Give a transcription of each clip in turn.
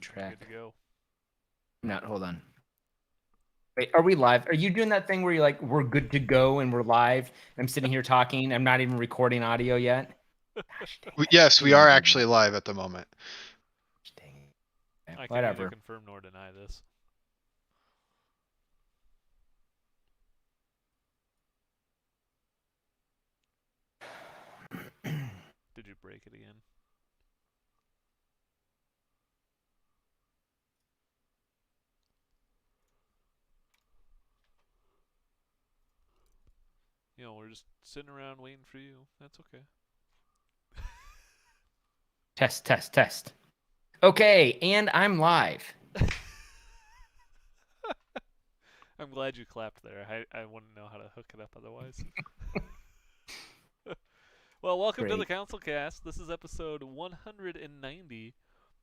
Track. Good to go. Not. Hold on. Wait, are we live? Are you doing that thing where you're like, we're good to go and we're live? I'm sitting here talking. I'm not even recording audio yet. Gosh, dang it. Yes, we are actually live at the moment. Dang it. I can Whatever. neither confirm nor deny this. Did you break it again? You know, we're just sitting around waiting for you. That's okay. Test. Okay, and I'm live. I'm glad you clapped there. I wouldn't know how to hook it up otherwise. Well, welcome to the CouncilCast. This is episode 190,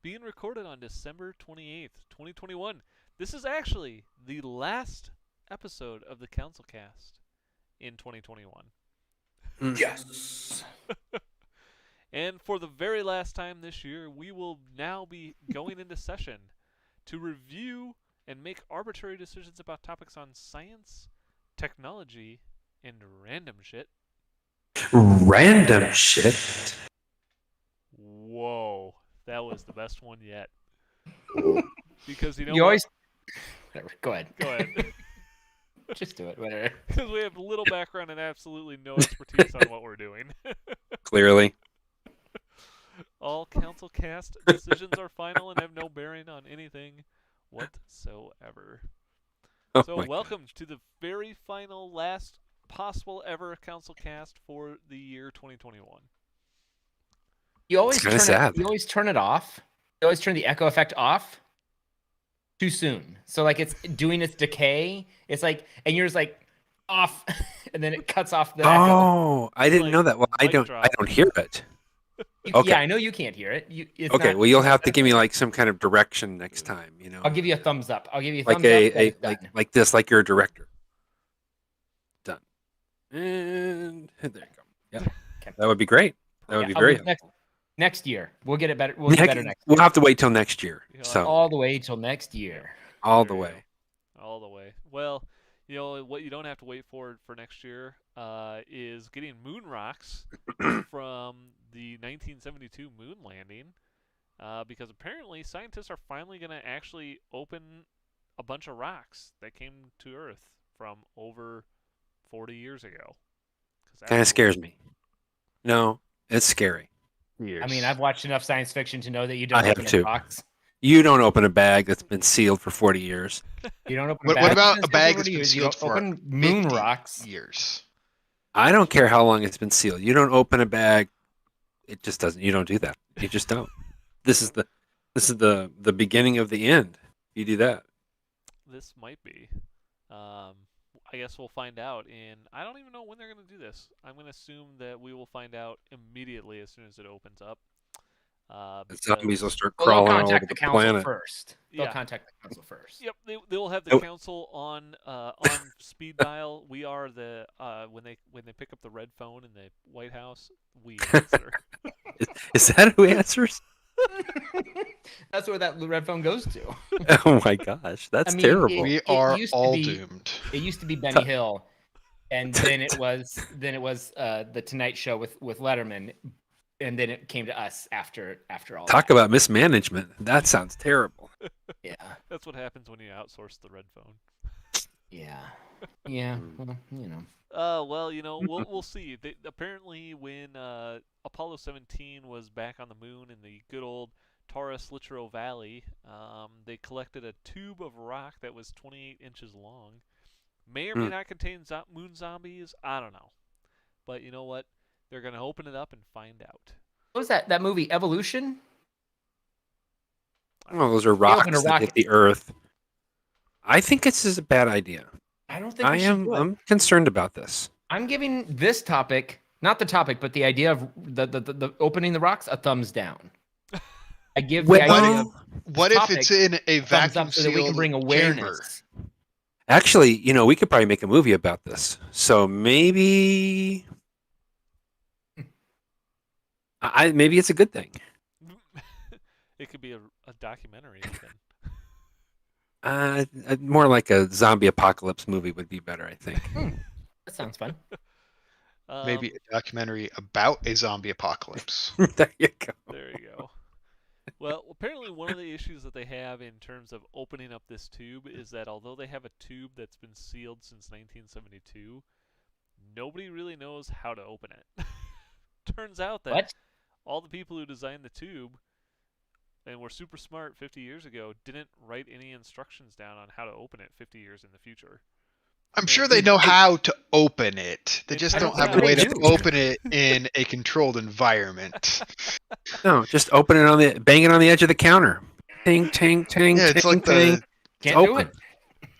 being recorded on December 28th, 2021. This is actually the last episode of the CouncilCast in 2021. Yes. And for the very last time this year, we will now be going into session to review and make arbitrary decisions about topics on science, technology, and random shit. Random shit. Whoa, that was the best one yet. Because you know You what? always. Whatever. Go ahead. Go ahead. Just do it. Whatever. Because we have little background and absolutely no expertise on what we're doing. Clearly. All CouncilCast decisions are final and have no bearing on anything whatsoever. Oh So my welcome to the very final, last possible ever CouncilCast for the year 2021. You always It's kinda turn sad. it. You always turn it off. You always turn the echo effect off. Too soon. So like it's doing its decay. It's like, and you're just like off, and then it cuts off the echo. Oh, I didn't Like know that. Well, I mic don't. drop. I don't hear it. Okay. Yeah, I know you can't hear it. It's Okay. not- Well, you'll have to give me like some kind of direction next time. You know, I'll give you a thumbs up. I'll give you a like thumbs up. that it's done. like this, like you're a director. Done. And there you go. Yeah, Okay. that would be great. That would Yeah, be I'll very. do next year. We'll get it better. We'll get better next. We'll have to wait till next year. You know, So All the way till next year. all There the you way. go. All the way. Well, you know what you don't have to wait for next year is getting moon rocks from the 1972 moon landing, because apparently scientists are finally going to actually open a bunch of rocks that came to Earth from over 40 years ago. Kind of scares me. No, it's scary. I mean, I've watched enough science fiction to know that you don't I have open too. box. You don't open a bag that's been sealed for 40 years. You don't open. What about a bag that's been sealed You for open moon 50 rocks. years? I don't care how long it's been sealed. You don't open a bag. It just doesn't. You don't do that. You just don't. This is the beginning of the end. You do that. This might be. I guess we'll find out. And I don't even know when they're going to do this. I'm going to assume that we will find out immediately as soon as it opens up. The zombies will start Well, crawling they'll all over contact the the council planet. first. They'll Yeah. contact the council first. Yep, they will have the Oh. council on speed dial. We are the when they pick up the red phone in the White House, we answer. Is that who answers? That's where that red phone goes to. Oh my gosh, that's I mean, terrible. We It are used to all be- doomed. It used to be Benny Hill, and then it was the Tonight Show with Letterman, and then it came to us after all. Talk that. about mismanagement. That sounds terrible. Yeah, That's what happens when you outsource the red phone. yeah. Well, you know. Well, you know, we'll see. Apparently, when Apollo 17 was back on the moon in the good old Taurus Littrow Valley, they collected a tube of rock that was 28 inches long. May or may not contain moon zombies. I don't know. But you know what? They're going to open it up and find out. What was that movie Evolution? Oh, those are opened a rocks that hit rocket. the Earth. I think this is a bad idea. I don't think we should do it. I'm concerned about this. I'm giving this topic, not the topic, but the idea of the opening the rocks, a thumbs down. I give the idea of What if topic it's in a thumbs vacuum up so that we can bring sealed awareness. chamber? Actually, you know, we could probably make a movie about this. So maybe maybe it's a good thing. It could be a documentary even. More like a zombie apocalypse movie would be better, I think. That sounds fun. Maybe a documentary about a zombie apocalypse. There you go. There you go. Well, apparently one of the issues that they have in terms of opening up this tube is that although they have a tube that's been sealed since 1972, nobody really knows how to open it. Turns out that What? all the people who designed the tube and were super smart 50 years ago didn't write any instructions down on how to open it 50 years in the future. I'm sure they know how to open it. They just I don't don't have a way know. to open it in a controlled environment. No, just open it bang it on the edge of the counter. Ting, ting, ting, Yeah, ting, it's like ting. the Can't do open. it.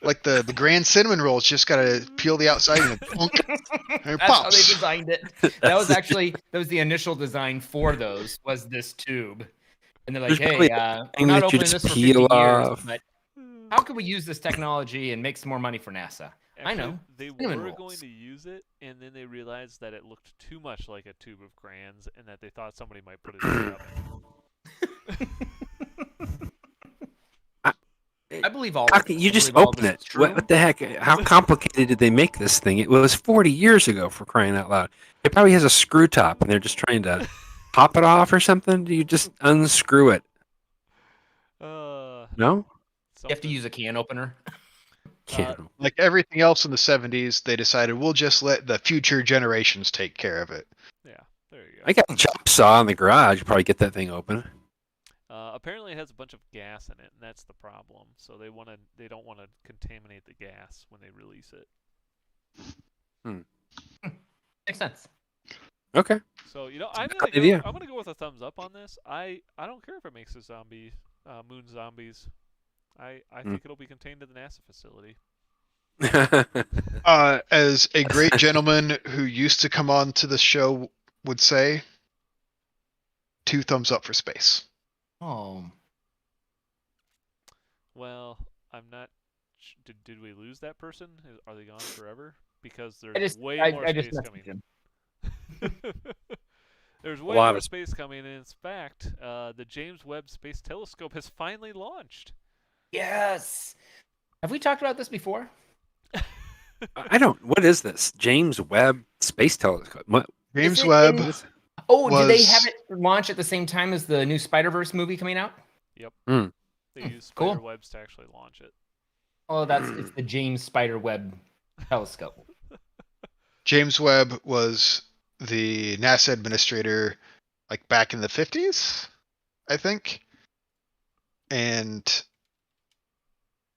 like the grand cinnamon roll. It's just gotta peel the outside and plunk, and it That's how they pops. designed it. That was the initial design for those, was this tube. And they're like, There's probably hey, we're thing not that you opening just this for 50 peel years, off. but how can we use this technology and make some more money for NASA? I Actually, know. they Cinnamon were rolls. going to use it, and then they realized that it looked too much like a tube of crayons, and that they thought somebody might put it in the oven. I believe all How of can this. you I just believe all open this it? is true. What the heck? How complicated did they make this thing? It was 40 years ago, for crying out loud. It probably has a screw top, and they're just trying to pop it off or something. Do you just unscrew it? No? You have to Something. use a can opener. Can't. Like everything else in the 70s, they decided we'll just let the future generations take care of it. Yeah, there you go. I got a chop saw in the garage. Probably get that thing open. Apparently, it has a bunch of gas in it, and that's the problem. So they don't want to contaminate the gas when they release it. Makes sense. Okay. So I'm good idea. gonna go with a thumbs up on this. I don't care if it makes a zombie moon zombies. I think it'll be contained to the NASA facility. As a great gentleman who used to come on to the show would say, 2 thumbs up for space. Oh. Well, I'm not. Did we lose that person? Are they gone forever? Because I there's just, way I, more I just space messaged coming. him. There's way lot more of space coming, and in fact, the James Webb Space Telescope has finally launched. Yes. Have we talked about this before? I don't. What is this? James Webb Space Telescope. What? James Is it Webb. in- Oh, did they was- have it launch at the same time as the new Spider-Verse movie coming out? Yep. Mm. They use Cool. spider webs to actually launch it. Oh, it's the James Spider Webb telescope. James Webb was the NASA administrator like back in the 50s, I think. And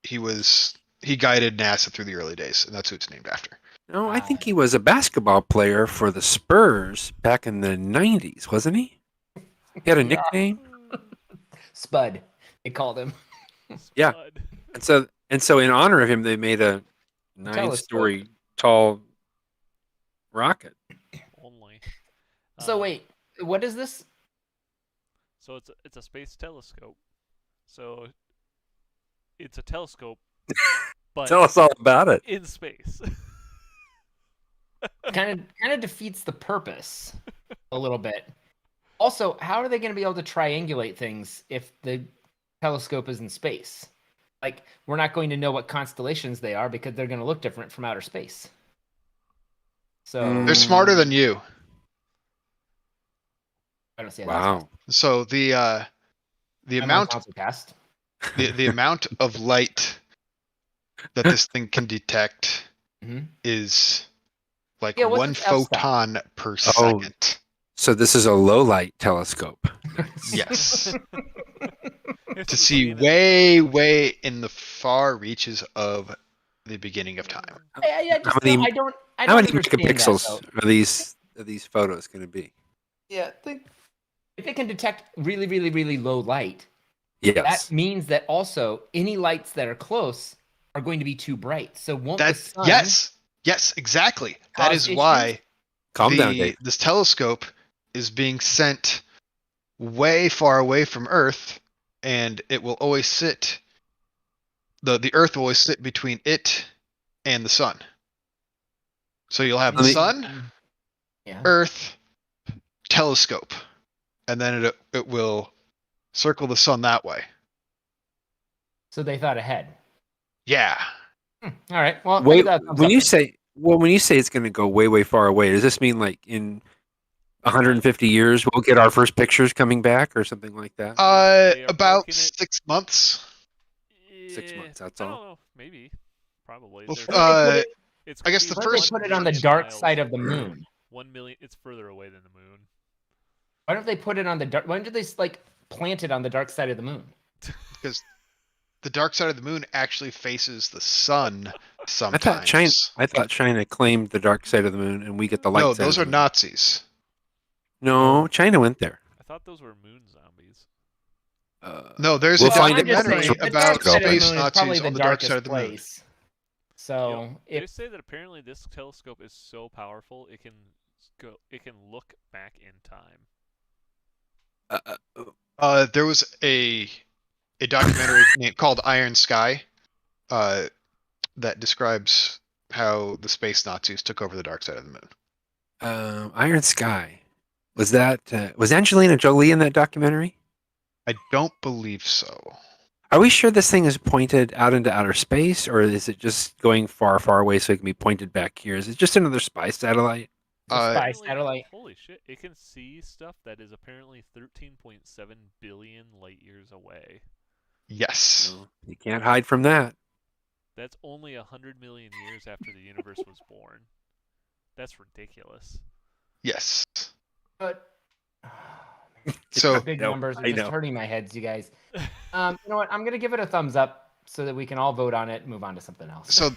he guided NASA through the early days, and that's who it's named after. No, I think he was a basketball player for the Spurs back in the 90s, wasn't he? He had a Yeah. nickname. Spud, they called him. Yeah. Spud. And so in honor of him, they made a 9-story tall rocket. Only. So wait, what is this? So it's a space telescope. So it's a telescope, but Tell us all about it. in space. Kind of defeats the purpose a little bit. Also, how are they going to be able to triangulate things if the telescope is in space? Like, we're not going to know what constellations they are because they're going to look different from outer space. So They're smarter than you. I don't see how that's Wow. So the I'm on amount CouncilCast. the amount of light that this thing can detect Mhm. is like Yeah, what's 1 its f-stop? photon per second. So this is a low light telescope. Yes. It's To the see same as- way in the far reaches of the beginning of time. I How many- I don't How many understand that, megapixels though. are these photos going to be? Yeah, if it can detect really low light, Yes. that means that also any lights that are close are going to be too bright. So won't the That's sun yes, exactly. That cause is issues? why Calm down, Dave. this telescope is being sent way far away from Earth, and it will always sit. The Earth will always sit between it and the sun. So you'll have the sun, Yeah. Earth, telescope, and then it will circle the sun that way. So they thought ahead. Yeah. All right. Well, Wait, I give that a thumbs when up you then. say it's going to go way, way far away, does this mean like in 150 years we'll get our first pictures coming back or something like that? They are About parking it- 6 months. 6 months, that's I all. don't know. Maybe. Probably. Well, They're What if they put uh, it? it's I guess gonna the be What if first- they 1 put it on the million dark miles. side of the moon? 1 million. It's further away than the moon. Why don't they put it on the dark? Why don't they like plant it on the dark side of the moon? Because the dark side of the moon actually faces the sun I sometimes. thought China claimed the dark side of the moon, and we get the light No, side. those of are the moon. Nazis. No, China went there. I thought those were moon zombies. No, there's We'll a find I'm just documentary saying, the about dark side of the space moon is probably Nazis the on the dark darkest side of the moon. place. So They if say that apparently this telescope is so powerful it can look back in time. There was a documentary called Iron Sky that describes how the space Nazis took over the dark side of the moon. Iron Sky. Was Angelina Jolie in that documentary? I don't believe so. Are we sure this thing is pointed out into outer space, or is it just going far, far away so it can be pointed back here? Is it just another spy satellite? it's a spy Apparently- satellite. Holy shit! It can see stuff that is apparently 13.7 billion light years away. Yes. No, you can't hide from that. That's only 100 million years after the universe was born. That's ridiculous. Yes. But So big know, numbers are I just know. hurting my heads, you guys. You know what? I'm gonna give it a thumbs up so that we can all vote on it and move on to something else. so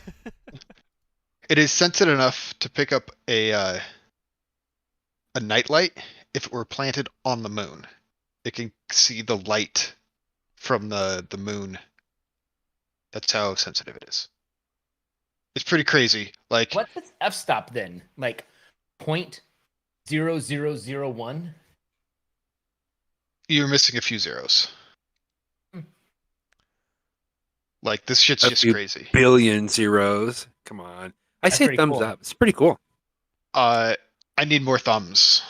it is sensitive enough to pick up a nightlight if it were planted on the moon. It can see the light from the moon. That's how sensitive it is. It's pretty crazy. Like What's its f-stop then? Like 0.0001? you're missing a few zeros. Hmm. Like this shit's A just few crazy. Billion zeros. Come on. I That's say pretty thumbs cool. up. It's pretty cool. I need more thumbs.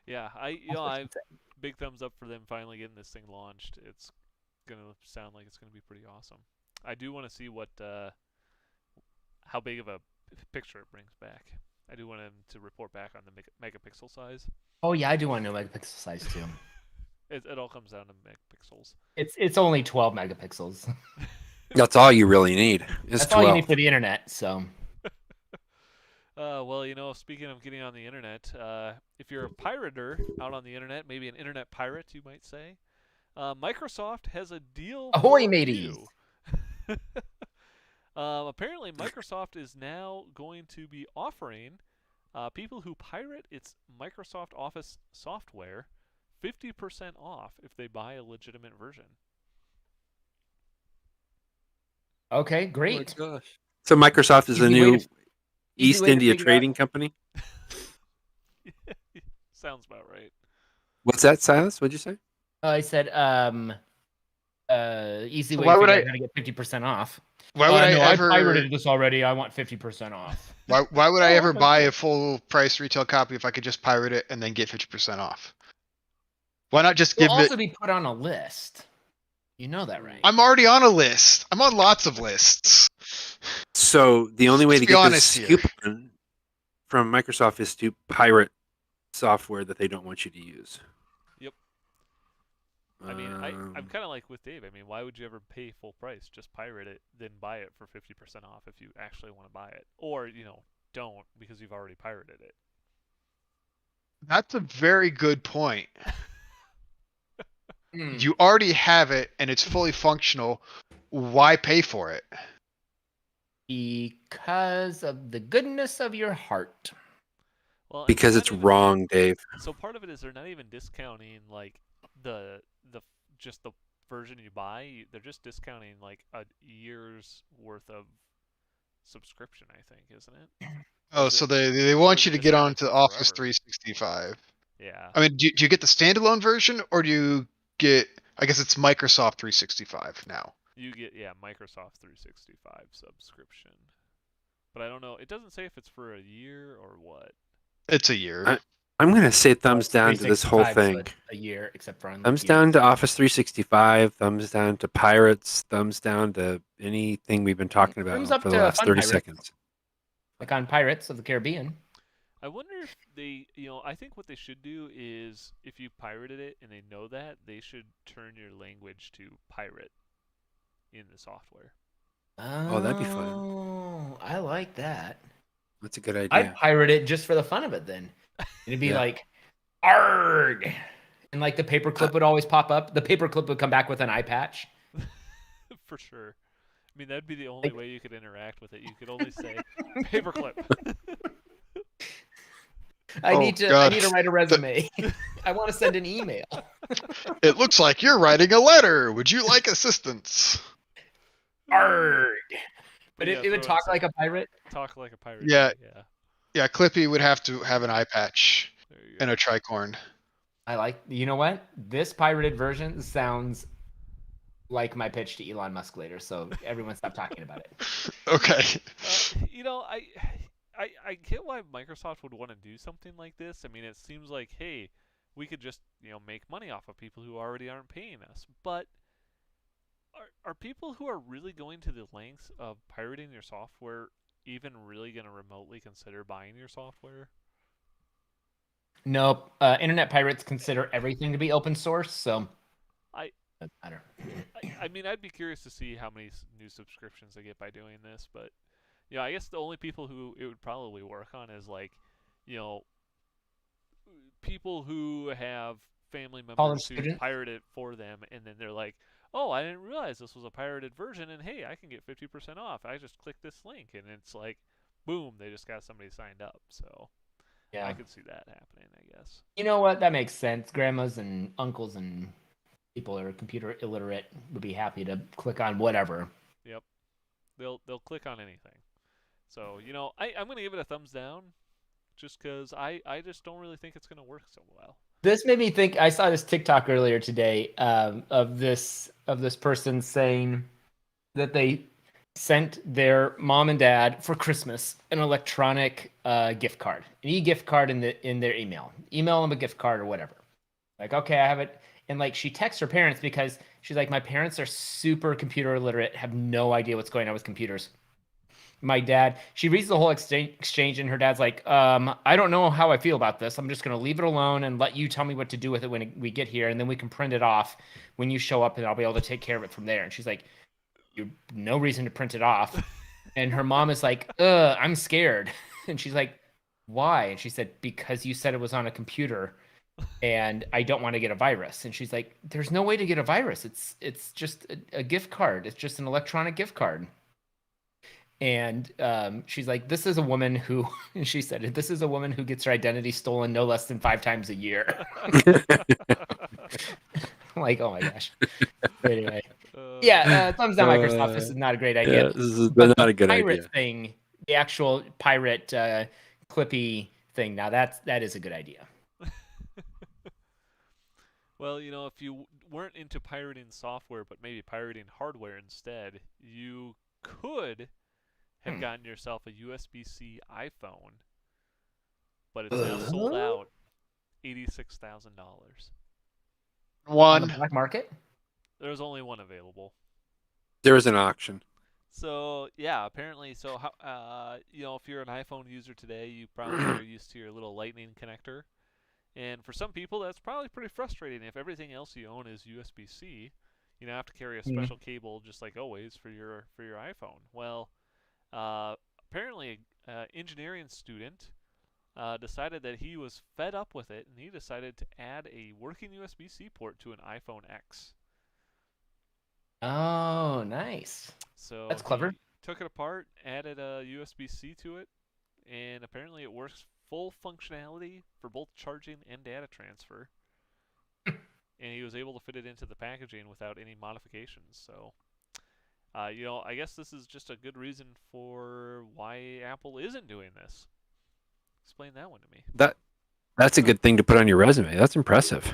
Yeah, I big thumbs up for them finally getting this thing launched. It's gonna sound like it's gonna be pretty awesome. I do want to see what how big of a picture it brings back. I do want him to report back on the megapixel size. Oh yeah, I do want to know megapixel size too. It all comes down to megapixels. It's only 12 megapixels. That's all you really need. Is That's all you 12. need for the internet. So Well, speaking of getting on the internet, if you're a pirater out on the internet, maybe an internet pirate, you might say, Microsoft has a deal Ahoy, for mateys. you. Apparently, Microsoft is now going to be offering people who pirate its Microsoft Office software 50% off if they buy a legitimate version. okay, Oh my great. gosh. So Microsoft is the Easy way new to- East way to India figure out- trading company. Sounds about right. What's that, Silas? What'd you say? I said easy So way why to would figure I- out how to get 50% off. Why would No, I ever? I pirated this already. I want 50% off. Why would I Oh, ever okay, buy cool. a full price retail copy if I could just pirate it and then get 50% off? Why not just You'll give also it? be put on a list. You know that, right? I'm already on a list. I'm on lots of lists. So the only way Let's to be get honest this here. coupon from Microsoft is to pirate software that they don't want you to use. Yep. I mean, I'm kind of like with Dave. I mean, why would you ever pay full price? Just pirate it, then buy it for 50% off if you actually want to buy it. Or, don't because you've already pirated it. That's a very good point. Hmm. You already have it and it's fully functional. Why pay for it? Because of the goodness of your heart. Well, and Because they're it's not even- wrong, Dave. So part of it is they're not even discounting like the just the version you buy. They're just discounting like a year's worth of subscription, I think, isn't it? Oh, Is so it- they want is you it to get discounted onto for Office forever? 365. Yeah. I mean, do you get the standalone version or do you get? I guess it's Microsoft 365 now. You get Microsoft 365 subscription. But I don't know. It doesn't say if it's for a year or what. It's a year. I'm gonna say thumbs It's down to this whole 365, thing. so a year, except for Thumbs down to Office 365. Thumbs down to pirates. Thumbs down to anything we've been talking about Thumbs up for the to last Fun 30 Pirates. seconds. Like on Pirates of the Caribbean. I wonder if they, I think what they should do is if you pirated it and they know that, they should turn your language to pirate in the software. Oh, that'd be fun. Oh, I like that. That's a good I'd idea. pirate it just for the fun of it then. It'd be Yeah. like, arg! And like the paperclip would always pop up. The paperclip would come back with an eye patch. For sure. I mean, that'd be the only way you could interact with it. You could only say paperclip. I Oh, need to God. write a resume. I want to send an email. It looks like you're writing a letter. Would you like assistance? Arg! But Yeah, it would throw in talk like a pirate. Talk like a pirate. Yeah. Yeah. Yeah, Clippy would have to have an eye patch There you go. and a tricorn. I like. You know what? This pirated version sounds like my pitch to Elon Musk later. So everyone stop talking about it. Okay. I get why Microsoft would want to do something like this. I mean, it seems like, hey, we could just, make money off of people who already aren't paying us. But are people who are really going to the lengths of pirating your software even really going to remotely consider buying your software? Nope. Internet pirates consider everything to be open source, so doesn't matter. I mean, I'd be curious to see how many new subscriptions they get by doing this, but I guess the only people who it would probably work on is like, people who have family members who students? pirate it for them, and then they're like, "Oh, I didn't realize this was a pirated version, and hey, I can get 50% off. I just clicked this link," and it's like, boom, they just got somebody signed up. So Yeah. I could see that happening, I guess. You know what? That makes sense. Grandmas and uncles and people that are computer illiterate would be happy to click on whatever. Yep, they'll click on anything. So I'm gonna give it a thumbs down, just because I just don't really think it's gonna work so well. This made me think. I saw this TikTok earlier today of this person saying that they sent their mom and dad for Christmas an electronic gift card, an e-gift card in their email. Email them a gift card or whatever. Like, okay, I have it. And like she texts her parents because she's like, my parents are super computer illiterate, have no idea what's going on with computers. My dad, she reads the whole exchange and her dad's like, I don't know how I feel about this. I'm just going to leave it alone and let you tell me what to do with it when we get here. And then we can print it off when you show up and I'll be able to take care of it from there. And she's like, you no reason to print it off. And her mom is like, I'm scared. And she's like, why? And she said, because you said it was on a computer and I don't want to get a virus. And she's like, there's no way to get a virus. It's just a gift card. It's just an electronic gift card. And she's like, this is a woman who, and she said, this is a woman who gets her identity stolen no less than 5 times a year. I'm like, oh my gosh. But anyway. Yeah, thumbs down, Microsoft. This is not a great idea. Yeah, this is But not a good pirate idea. thing, the actual pirate Clippy thing, now that is a good idea. Well, if you weren't into pirating software, but maybe pirating hardware instead, you could have gotten yourself a Usbc Iphone, but it's now sold out, $86,000. On One. the black market? There's only one available. There was an auction. So yeah, apparently, so how, if you're an iPhone user today, you probably are used to your little Lightning connector, and for some people, that's probably pretty frustrating. If everything else you own is USB-C, you have to carry a special cable, just like always, for your iPhone. Well, apparently, an engineering student decided that he was fed up with it, and he decided to add a working USB-C port to an iPhone X. Oh, nice. So That's clever. he took it apart, added a USB-C to it, and apparently it works full functionality for both charging and data transfer. And he was able to fit it into the packaging without any modifications. So, I guess this is just a good reason for why Apple isn't doing this. Explain that one to me. That's a good thing to put on your resume. That's impressive.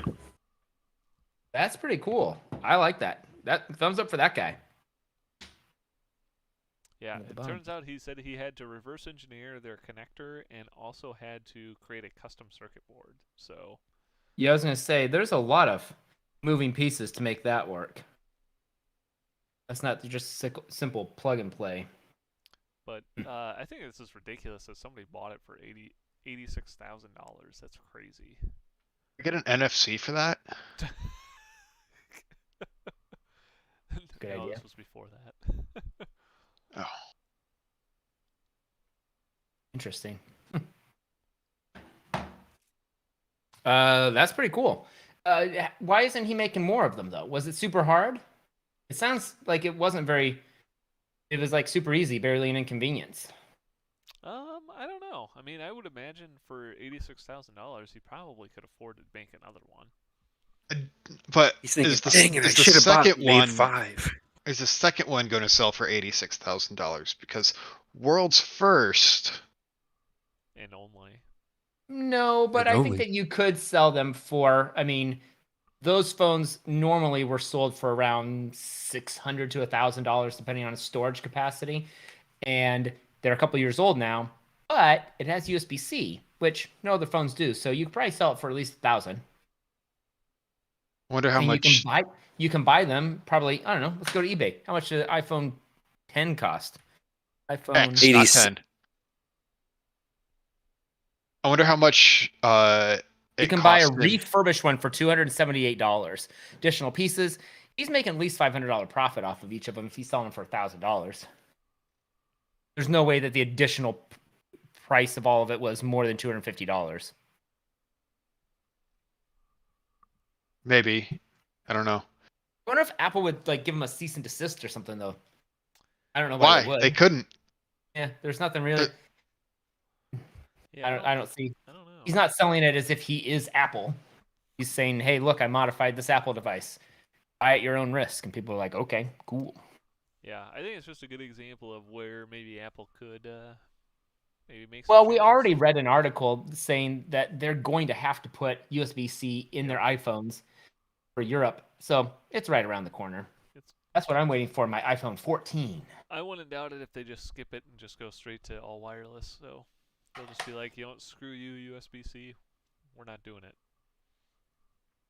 That's pretty cool. I like that. That thumbs up for that guy. Yeah, With the it bone. turns out he said he had to reverse engineer their connector and also had to create a custom circuit board. So, Yeah, I was gonna say there's a lot of moving pieces to make that work. That's not just simple plug and play. but I think this is ridiculous that somebody bought it for $86,000. That's crazy. Get an NFC for that? Good No, idea. this was before that. Oh, Interesting. That's pretty cool. Why isn't he making more of them though? Was it super hard? It sounds like it wasn't very. It was like super easy, barely an inconvenience. I don't know. I mean, I would imagine for $86,000, he probably could afford to make another one. but He's thinking, is the dang it, I is the should have bought second made one 5. is the second one going to sell for $86,000? Because world's first. And only. No, but And I think only. that you could sell them for. I mean, those phones normally were sold for around $600 to $1,000, depending on its storage capacity, and they're a couple years old now. But it has USB-C, which no other phones do. So you could probably sell it for at least 1,000. Wonder how And much. you can buy them probably. I don't know. Let's go to eBay. How much did the iPhone 10 cost? iPhone. X, 80 not 10. I wonder how much You it can buy a cost him. refurbished one for $278. Additional pieces. He's making at least $500 profit off of each of them if he's selling them for $1,000. There's no way that the additional price of all of it was more than $250. Maybe. I don't know. I wonder if Apple would like give him a cease and desist or something though. I don't know why they Why? would. They couldn't. Yeah, there's nothing really. Yeah, I don't see. I don't know. He's not selling it as if he is Apple. He's saying, "Hey, look, I modified this Apple device. Buy at your own risk." And people are like, "Okay, cool." Yeah, I think it's just a good example of where maybe Apple could maybe make some Well, we changes. already read an article saying that they're going to have to put USB-C in their iPhones for Europe. So it's right around the corner. It's- That's what I'm waiting for, my iPhone 14. I wouldn't doubt it if they just skip it and just go straight to all wireless. So they'll just be like, you know, screw you, USB-C. We're not doing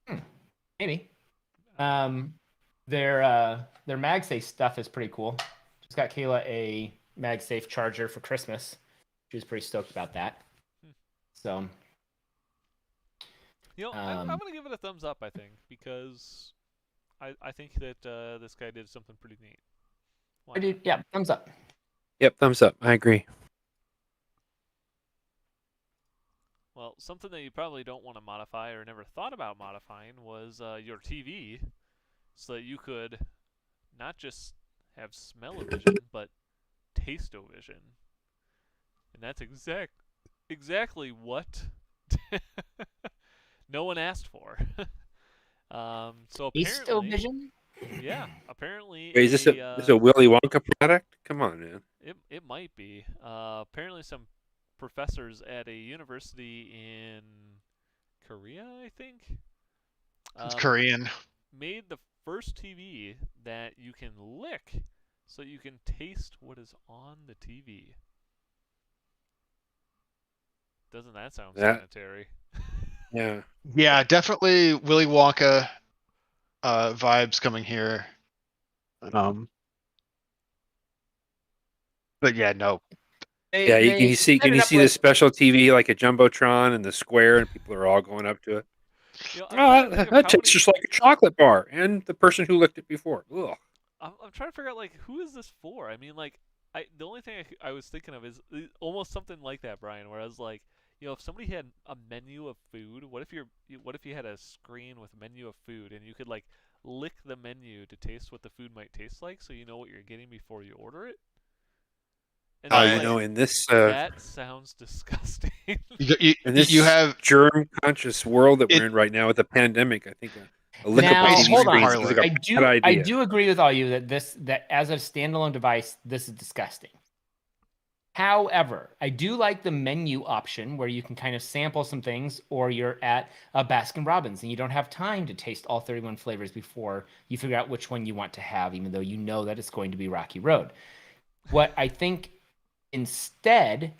it. Maybe. Their MagSafe stuff is pretty cool. Just got Kayla a MagSafe charger for Christmas. She was pretty stoked about that. So You know, I'm Um, going to give it a thumbs up, I think, because I think that this guy did something pretty neat. Why I do, yeah, thumbs up. Yep, thumbs up. I agree. Well, something that you probably don't want to modify or never thought about modifying was your TV so that you could not just have smell-o-vision, but taste-o-vision. And that's exactly what no one asked for. So apparently, Vision? yeah, apparently Wait, is this a Willy Wonka product? Come on, man. it might be. Apparently, some professors at a university in Korea, I think, It's Korean. made the first TV that you can lick, so you can taste what is on the TV. Doesn't that sound sanitary? Yeah. Yeah, definitely Willy Wonka vibes coming here. But yeah, no. Yeah, can you see the special TV like a jumbotron and the square, and people are all going up to it? You know, I'm trying to think of That how tastes many- just like a chocolate bar, and the person who licked it before. Ugh. I'm trying to figure out, like, who is this for? I mean, like, the only thing I was thinking of is almost something like that, Brian, where I was like, you know, if somebody had a menu of food, what if you had a screen with a menu of food and you could like lick the menu to taste what the food might taste like, so you know what you're getting before you order it? And Oh, then, you like, know, in this that sounds disgusting. in this you have germ-conscious world that It- we're in right now with the pandemic, I think a lickable Now, Ice TV hold cream on. screen parlor. is like a bad I idea. do agree with all you that as a standalone device, this is disgusting. However, I do like the menu option where you can kind of sample some things, or you're at a Baskin Robbins and you don't have time to taste all 31 flavors before you figure out which one you want to have, even though you know that it's going to be Rocky Road. What I think instead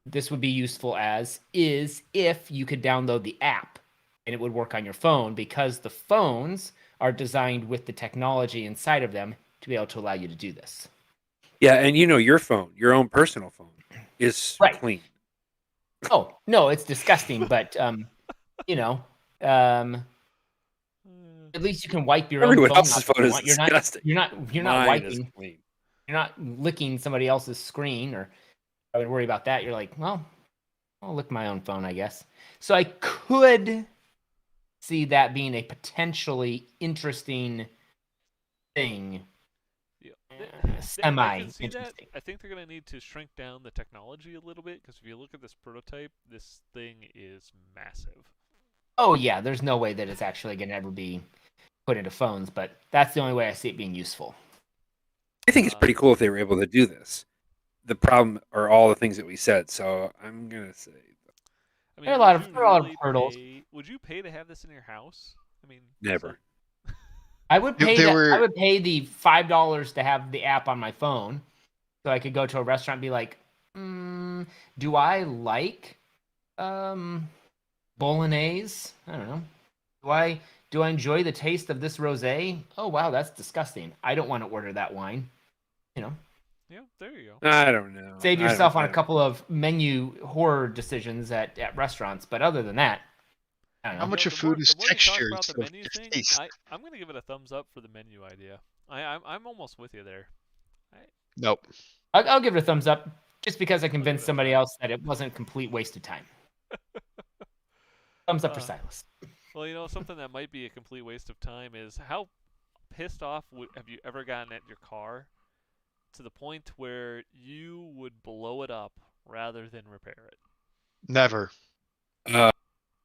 this would be useful as is if you could download the app and it would work on your phone, because the phones are designed with the technology inside of them to be able to allow you to do this. Yeah, and your phone, your own personal phone, is Right. clean. Oh, no, it's disgusting, but you know, um, at least you can wipe your Everyone own phone else's off if phone you is want. disgusting. You're not Mine is wiping. clean. You're not licking somebody else's screen, or I would worry about that. You're like, well, I'll lick my own phone, I guess. So I could see that being a potentially interesting thing. Yeah. I can see that. Semi-interesting. I think they're going to need to shrink down the technology a little bit, because if you look at this prototype, this thing is massive. Oh, yeah, there's no way that it's actually going to ever be put into phones, but that's the only way I see it being useful. I think it's pretty cool if they were able to do this. The problem are all the things that we said, so I'm gonna say I mean, There are a would lot of you there are a lot of really hurdles. would you pay to have this in your house? I mean, never. I would pay They that. were- I would pay the $5 to have the app on my phone, so I could go to a restaurant and be like, "Do I like bolognese? I don't know. Do I enjoy the taste of this rosé? Oh wow, that's disgusting. I don't want to order that wine. You know, Yeah, there you go. I don't know. save I yourself don't- on a couple of menu horror decisions at restaurants. But other than that, I don't know. How much You of know, food is the more you talk texture about the instead of menu just thing, taste? I'm going to give it a thumbs up for the menu idea. I'm almost with you there. Nope. I'll give it a thumbs up just because I it convinced a somebody thumbs. else that it wasn't a complete waste of time. Thumbs up for Silas. Well, you know, something that might be a complete waste of time is how pissed off have you ever gotten at your car to the point where you would blow it up rather than repair it? Never.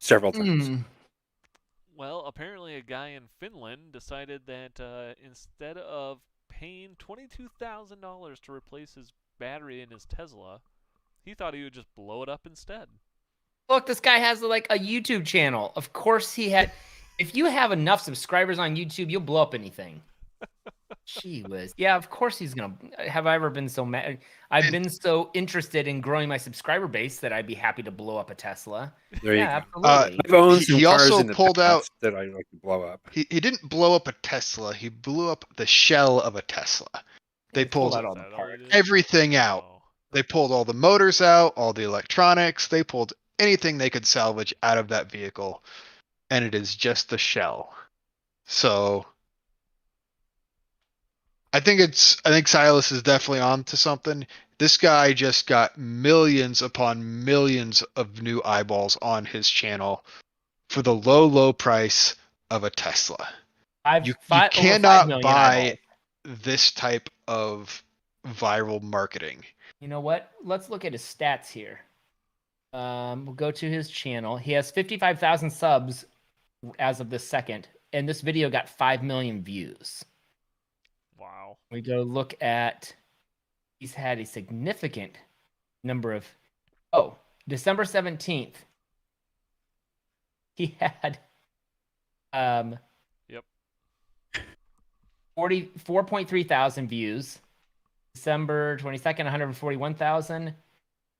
several times. Well, apparently a guy in Finland decided that instead of paying $22,000 to replace his battery in his Tesla, he thought he would just blow it up instead. Look, this guy has like a YouTube channel. Of course he had. If you have enough subscribers on YouTube, you'll blow up anything. Gee whiz. Yeah, of course he's gonna. Have I ever been so mad? I've been so interested in growing my subscriber base that I'd be happy to blow up a Tesla. There you Yeah, go. absolutely. I've owned some He cars also in the pulled out- past that I like to blow up. He didn't blow up a Tesla. He blew up the shell of a Tesla. They He pulled pulled out all Is the that all parts. it is? everything out. Oh. They pulled all the motors out, all the electronics. They pulled anything they could salvage out of that vehicle, and it is just the shell. So I think Silas is definitely on to something. This guy just got millions upon millions of new eyeballs on his channel for the low price of a Tesla. You Over 5 cannot million buy eyeballs. this type of viral marketing. You know what? Let's look at his stats here. We'll go to his channel. He has 55,000 subs as of this second, and this video got 5 million views. Wow. We go look at. He's had a significant number of. Oh, December 17th. He had. Yep. 4.3 thousand views. December 22nd, 141,000,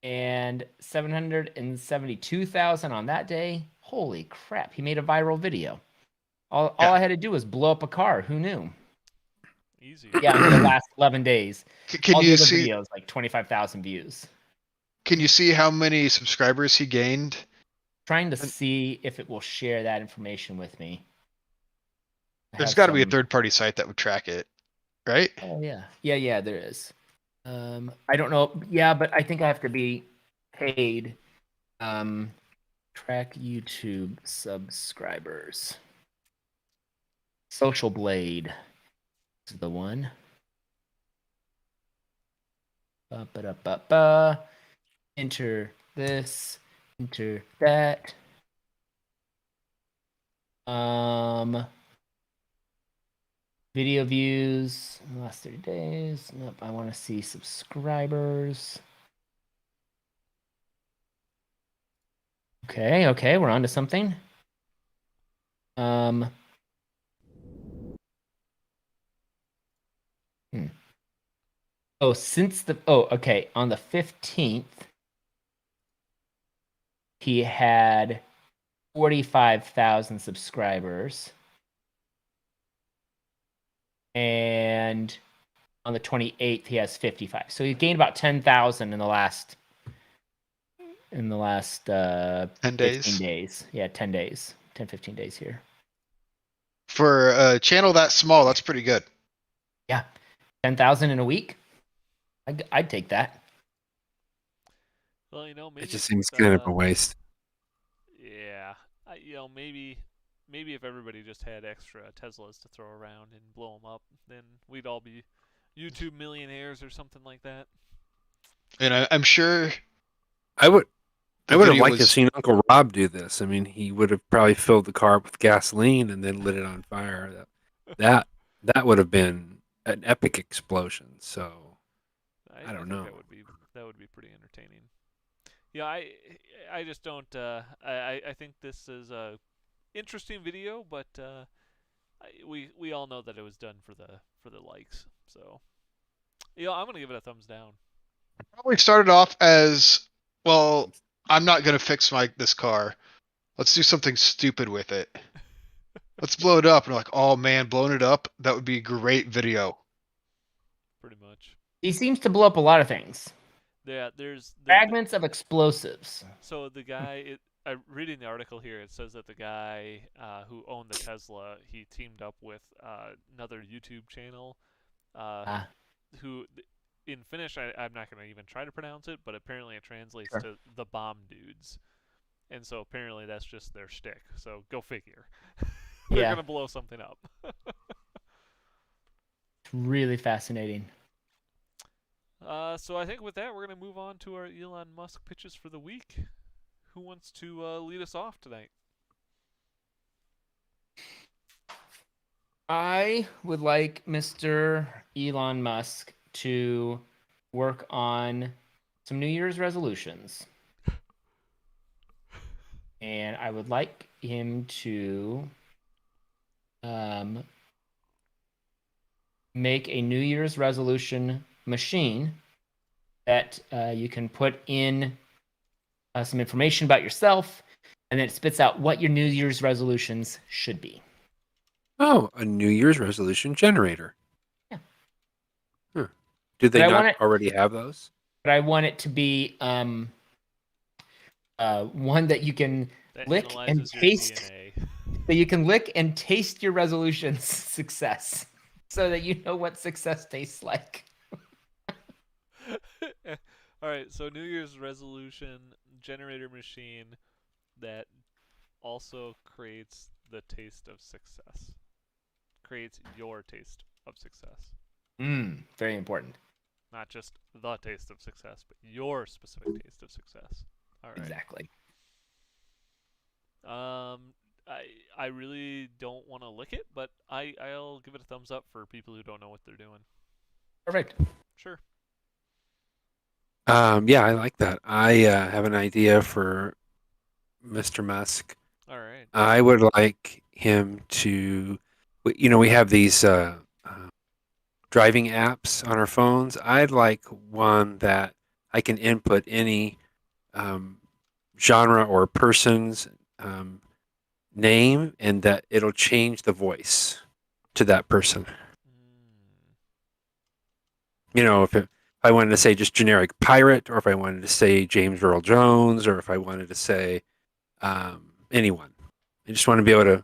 and 772,000 on that day. Holy crap! He made a viral video. All I had to do was blow up a car. Who knew? Easy. Yeah, in the last 11 days. Can all the you other see? videos like 25,000 views. Can you see how many subscribers he gained? Trying to see if it will share that information with me. There's got to be a third-party site that would track it, right? Oh yeah, there is. I don't know. Yeah, but I think I have to be paid. Track YouTube subscribers. Social Blade is the one. Ba-ba-da-ba-ba. Enter this. Enter that. Video views in the last 30 days. Nope, I want to see subscribers. Okay, we're on to something. Oh, okay. On the 15th, he had 45,000 subscribers. And on the 28th, he has 55. So he gained about 10,000 in the last 10 15 days. days. Yeah, 10 days. 10, 15 days here. For a channel that small, that's pretty good. Yeah. 10,000 in a week? I'd take that. Well, maybe It just if, seems kind of a waste. yeah, maybe if everybody just had extra Teslas to throw around and blow them up, then we'd all be YouTube millionaires or something like that. And I'm sure I would the have video liked to have was seen Uncle Rob do this. I mean, he would have probably filled the car up with gasoline and then lit it on fire. That would have been an epic explosion. So I don't think know. that would be pretty entertaining. Yeah, I just don't. I think this is a interesting video, but we all know that it was done for the likes. So I'm gonna give it a thumbs down. probably started off as, well, I'm not gonna fix this car. Let's do something stupid with it. Let's blow it up. And like, oh man, blowing it up, that would be a great video. Pretty much. He seems to blow up a lot of things. Yeah, there's Fragments of explosives. So the guy, reading the article here, it says that the guy who owned the Tesla, he teamed up with another YouTube channel, who in Finnish I'm not going to even try to pronounce it, but apparently it translates to the bomb dudes, and so apparently that's just their shtick. So go figure. They're going to blow something up. It's really fascinating. So I think with that, we're going to move on to our Elon Musk pitches for the week. Who wants to lead us off tonight? I would like Mr. Elon Musk to work on some New Year's resolutions. And I would like him to make a New Year's resolution machine that you can put in some information about yourself, and then it spits out what your New Year's resolutions should be. Oh, a New Year's resolution generator. Yeah. Huh. Do they not already have those? But I want it to be one that you can lick and taste. That you can lick and taste your resolution's success, so that you know what success tastes like. All right, so New Year's resolution generator machine that also creates the taste of success. Creates your taste of success. Very important. Not just the taste of success, but your specific taste of success. All right. Exactly. I really don't want to lick it, but I'll give it a thumbs up for people who don't know what they're doing. Perfect. Sure. Yeah, I like that. I have an idea for Mr. Musk. All right. I would like him to, we have these driving apps on our phones. I'd like one that I can input any genre or person's name, and that it'll change the voice to that person. If I wanted to say just generic pirate, or if I wanted to say James Earl Jones, or if I wanted to say anyone. I just want to be able to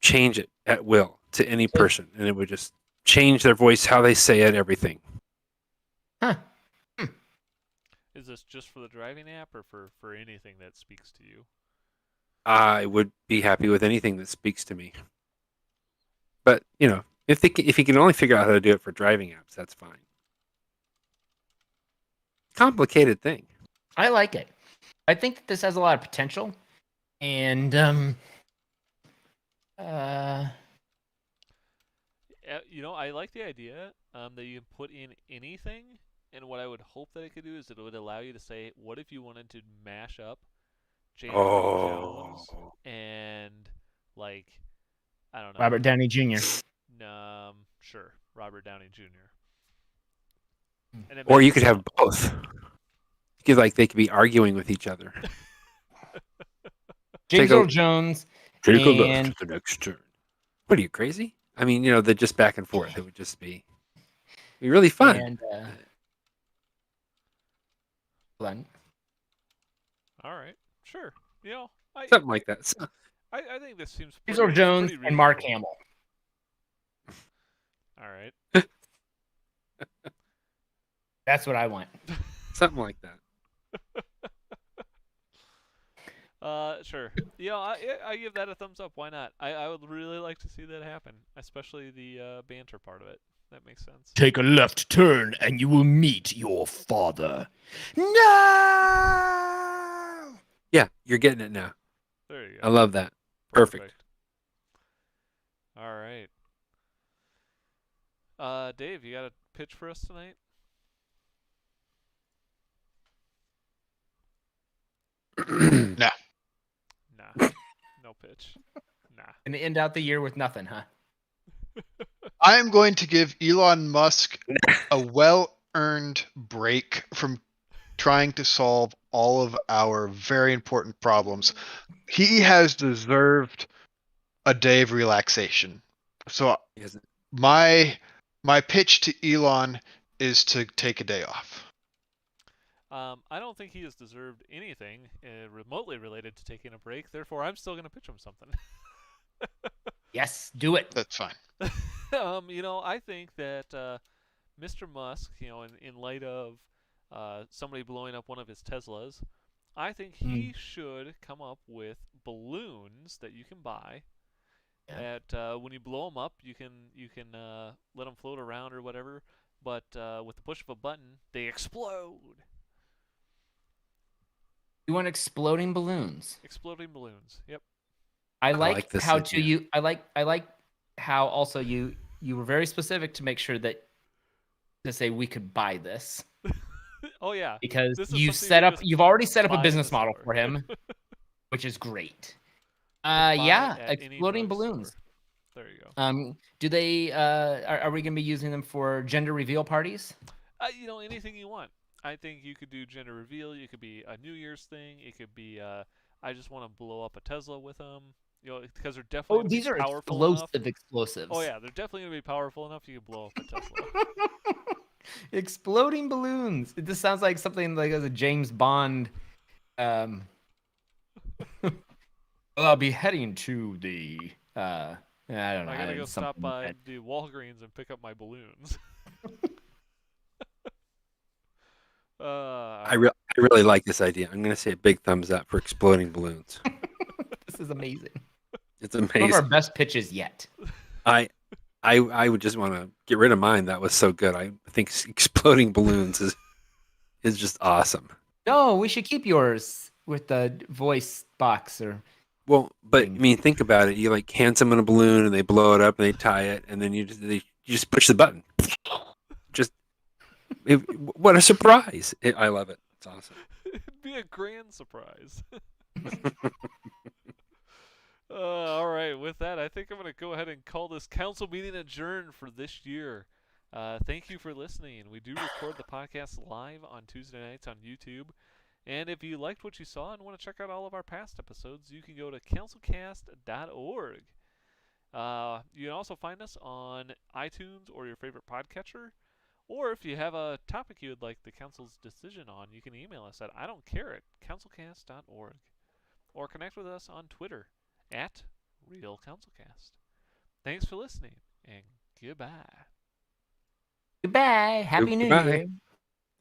change it at will to any person, and it would just change their voice, how they say it, everything. Huh. Is this just for the driving app, or for anything that speaks to you? I would be happy with anything that speaks to me. But, if he can only figure out how to do it for driving apps, that's fine. Complicated thing. I like it. I think that this has a lot of potential, and I like the idea that you can put in anything, and what I would hope that it could do is it would allow you to say, what if you wanted to mash up James Earl Jones and, like, I don't know, Robert Downey Jr. Sure, Robert Downey Jr. And it Or makes you could have both. They could be arguing with each other. James Take a- Earl Jones. Take a And- left to the next turn. What are you, crazy? I mean, they're just back and forth. It would just be really fun. And Glenn. All right, sure. Something like that. So, I think this seems James pretty, Earl Jones pretty and Mark reasonable. Hamill. All right. That's what I want. something like that. Sure. I give that a thumbs up. Why not? I would really like to see that happen, especially the banter part of it. That makes sense. Take a left turn and you will meet your father. No! Yeah, you're getting it now. There you I go. love that. Perfect. All right. Dave, you got a pitch for us tonight? No. Nah. No pitch. Nah. And end out the year with nothing, huh? I am going to give Elon Musk a well-earned break from trying to solve all of our very important problems. He has deserved a day of relaxation. So my pitch to Elon is to take a day off. I don't think he has deserved anything remotely related to taking a break. Therefore, I'm still going to pitch him something. Yes, do it. That's fine. I think that Mr. Musk, in light of somebody blowing up one of his Teslas, I think he should come up with balloons that you can buy. Yeah. That when you blow them up, you can let them float around or whatever. But with the push of a button, they explode. You want exploding balloons? Exploding balloons. Yep. I like like this how idea. I like how also you were very specific to make sure that to say we could buy this Oh yeah. because This is something you've already set up buy a in business the model store. for him, which is great. Buy Yeah, at any exploding drugstore. balloons. There you go. Do they are we going to be using them for gender reveal parties? Anything you want. I think you could do gender reveal. You could be a New Year's thing. It could be I just want to blow up a Tesla with them. Because they're definitely gonna These be are powerful enough. explosives. Oh yeah, they're definitely gonna be powerful enough. You can blow up a Tesla. Exploding balloons. This sounds like something like as a James Bond. Well, I'll be heading to the. I don't know. I gotta go stop something by that- the Walgreens and pick up my balloons. I really like this idea. I'm going to say a big thumbs up for exploding balloons. This is amazing. It's One of our amazing. best pitches yet. I would just want to get rid of mine. That was so good. I think exploding balloons is just awesome. No, we should keep yours with the voice box or. Well, but I mean, think about it. You like hand someone a balloon and they blow it up and they tie it, and then you just push the button. What a surprise! I love it. It's awesome. It'd be a grand surprise. All right, with that, I think I'm going to go ahead and call this council meeting adjourned for this year. Thank you for listening. We do record the podcast live on Tuesday nights on YouTube. And if you liked what you saw and want to check out all of our past episodes, you can go to CouncilCast.org. You can also find us on iTunes or your favorite podcatcher. Or if you have a topic you would like the council's decision on, you can email us at IDon'tCare@CouncilCast.org. Or connect with us on Twitter @RealCouncilCast. Thanks for listening, and goodbye. Goodbye. Happy New Goodbye. Year.